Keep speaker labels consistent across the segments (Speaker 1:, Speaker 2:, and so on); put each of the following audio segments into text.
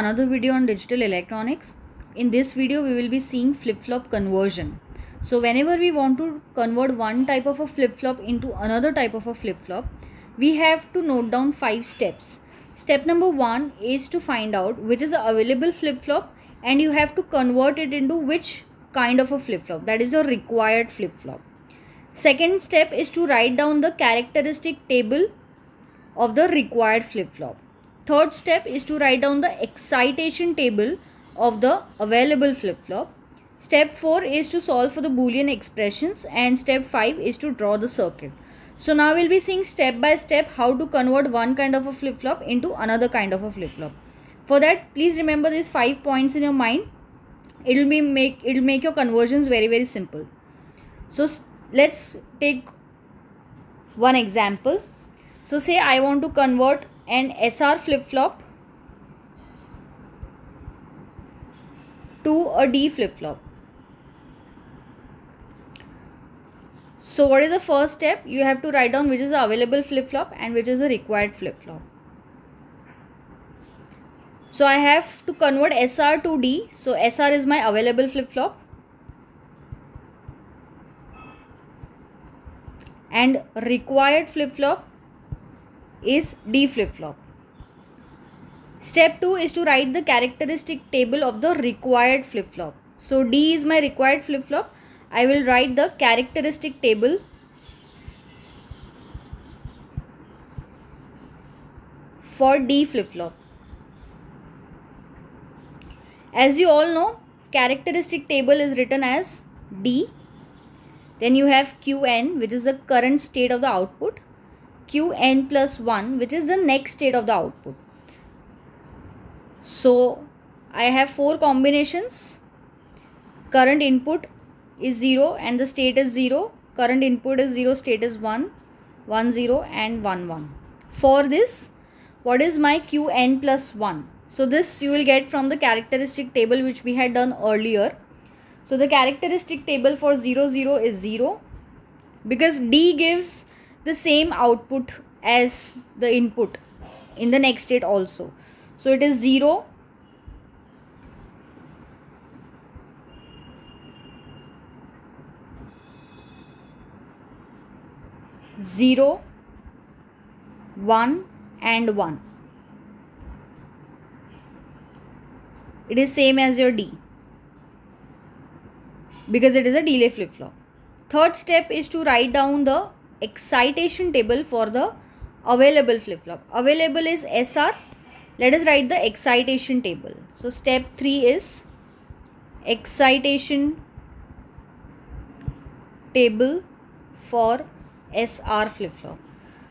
Speaker 1: another video on digital electronics. In this video we will be seeing flip-flop conversion. So whenever we want to convert one type of a flip-flop into another type of a flip-flop, we have to note down 5 steps. Step number 1 is to find out which is the available flip-flop and you have to convert it into which kind of a flip-flop, that is a required flip-flop. Second step is to write down the characteristic table of the required flip-flop. Third step is to write down the excitation table of the available flip-flop. Step 4 is to solve for the Boolean expressions, and step 5 is to draw the circuit. So now we'll be seeing step by step how to convert one kind of a flip-flop into another kind of a flip-flop. For that, please remember these 5 points in your mind. It'll make your conversions very simple. So let's take one example. So say I want to convert an SR flip-flop to a D flip-flop. So what is the first step? You have to write down which is the available flip-flop and which is the required flip-flop. So I have to convert SR to D. So SR is my available flip-flop and required flip-flop is D flip-flop. Step 2 is to write the characteristic table of the required flip-flop. So D is my required flip-flop. I will write the characteristic table for D flip-flop. As you all know, characteristic table is written as D. Then you have Qn, which is the current state of the output. Qn plus 1, which is the next state of the output. So I have 4 combinations. Current input is 0 and the state is 0. Current input is 0, state is 1, 1, 0 and 1, 1. For this, what is my Qn plus 1? So this you will get from the characteristic table which we had done earlier. So the characteristic table for 0, 0 is 0 because D gives the same output as the input in the next state also. So it is 0, 0, 1 and 1. It is same as your D because it is a delay flip-flop. Third step is to write down the excitation table for the available flip-flop. Available is SR. Let us write the excitation table. So step 3 is excitation table for SR flip-flop.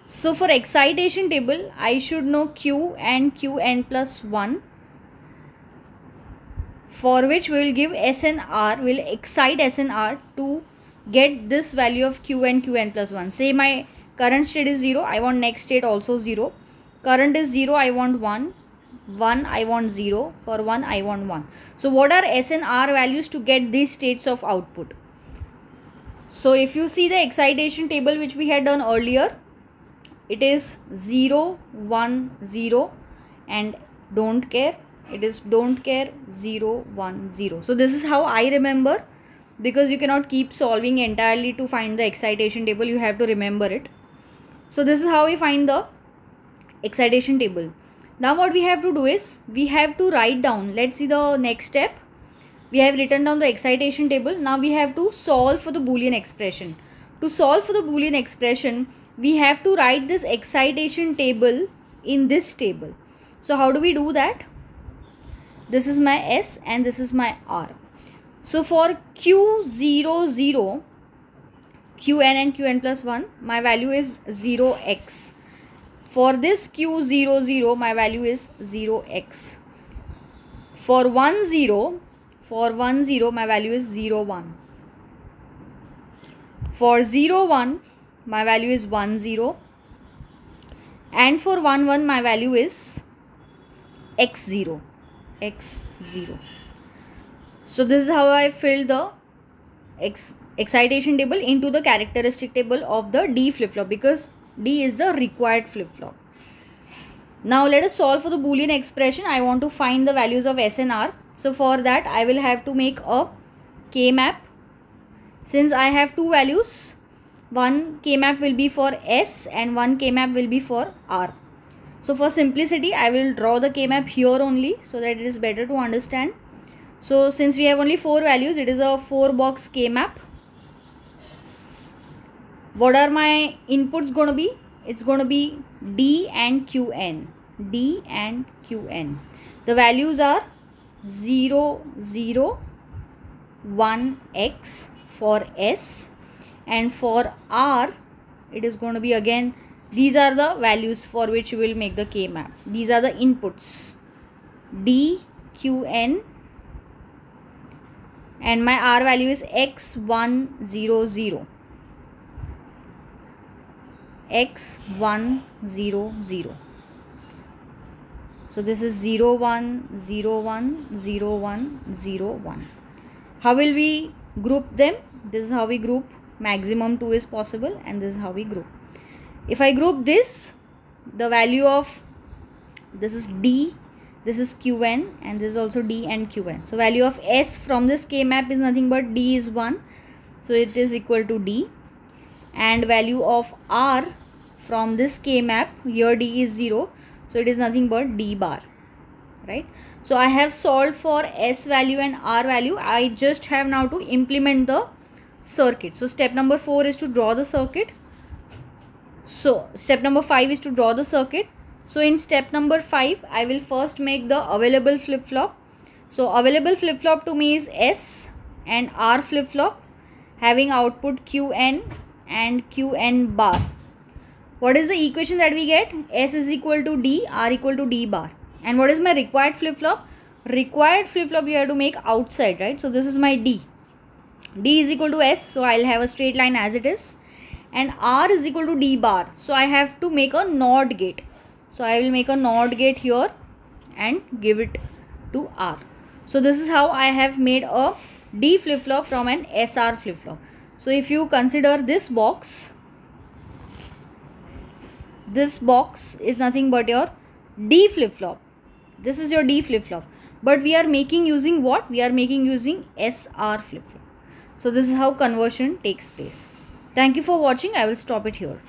Speaker 1: So for excitation table, I should know Q and Qn plus 1, for which we will give SNR, will excite SNR to get this value of Q and Qn plus 1. Say my current state is 0, I want next state also 0. Current is 0, I want 1. 1, I want 0. For 1, I want 1. So what are SNR values to get these states of output? So if you see the excitation table which we had done earlier, it is 0, 1, 0 and don't care. It is don't care 0, 1, 0. So this is how I remember, because you cannot keep solving entirely to find the excitation table. You have to remember it. So this is how we find the excitation table. Now what we have to do is we have to write down. Let's see the next step. We have written down the excitation table. Now we have to solve for the Boolean expression. To solve for the Boolean expression, we have to write this excitation table in this table. So how do we do that? This is my S and this is my R. So for Q00, Qn and Qn plus 1, my value is 0x. For this Q00, my value is 0x. For 10, my value is 01. For 01, my value is 10. And for 11, my value is x0. x0. So this is how I filled the excitation table into the characteristic table of the D flip-flop, because D is the required flip-flop. Now let us solve for the Boolean expression. I want to find the values of S and R. So for that I will have to make a K-map. Since I have two values, one K-map will be for S and one K-map will be for R. So for simplicity I will draw the K-map here only so that it is better to understand. So since we have only 4 values, it is a 4-box K-map. What are my inputs going to be? It's going to be D and Qn. D and Qn. The values are 0, 0, 1, X for S, and for R it is going to be again, these are the values for which we will make the K-map. These are the inputs, D, Qn, and my R value is X1, 0, 0. X1, 0, 0. So this is 0, 1, 0, 1, 0, 1, 0, 1. How will we group them? This is how we group. Maximum 2 is possible, and this is how we group. If I group this, the value of this is D, this is Qn, and this is also D and Qn. So value of S from this K-map is nothing but D is 1. So it is equal to D. And value of R from this K-map, here D is 0. So it is nothing but D bar. Right. So I have solved for S value and R value. I just have now to implement the circuit. So step number 4 is to draw the circuit. So step number 5 is to draw the circuit. So in step number 5, I will first make the available flip-flop. So available flip-flop to me is S and R flip-flop having output Qn and Qn bar. What is the equation that we get? S is equal to D, R equal to D bar. And what is my required flip-flop? Required flip-flop you have to make outside, right? So this is my D. D is equal to S, so I'll have a straight line as it is. And R is equal to D bar. So I have to make a NOT gate. So I will make a NOT gate here and give it to R. So this is how I have made a D flip-flop from an SR flip-flop. So if you consider this box is nothing but your D flip-flop. This is your D flip-flop. But we are making using what? We are making using SR flip-flop. So this is how conversion takes place. Thank you for watching. I will stop it here.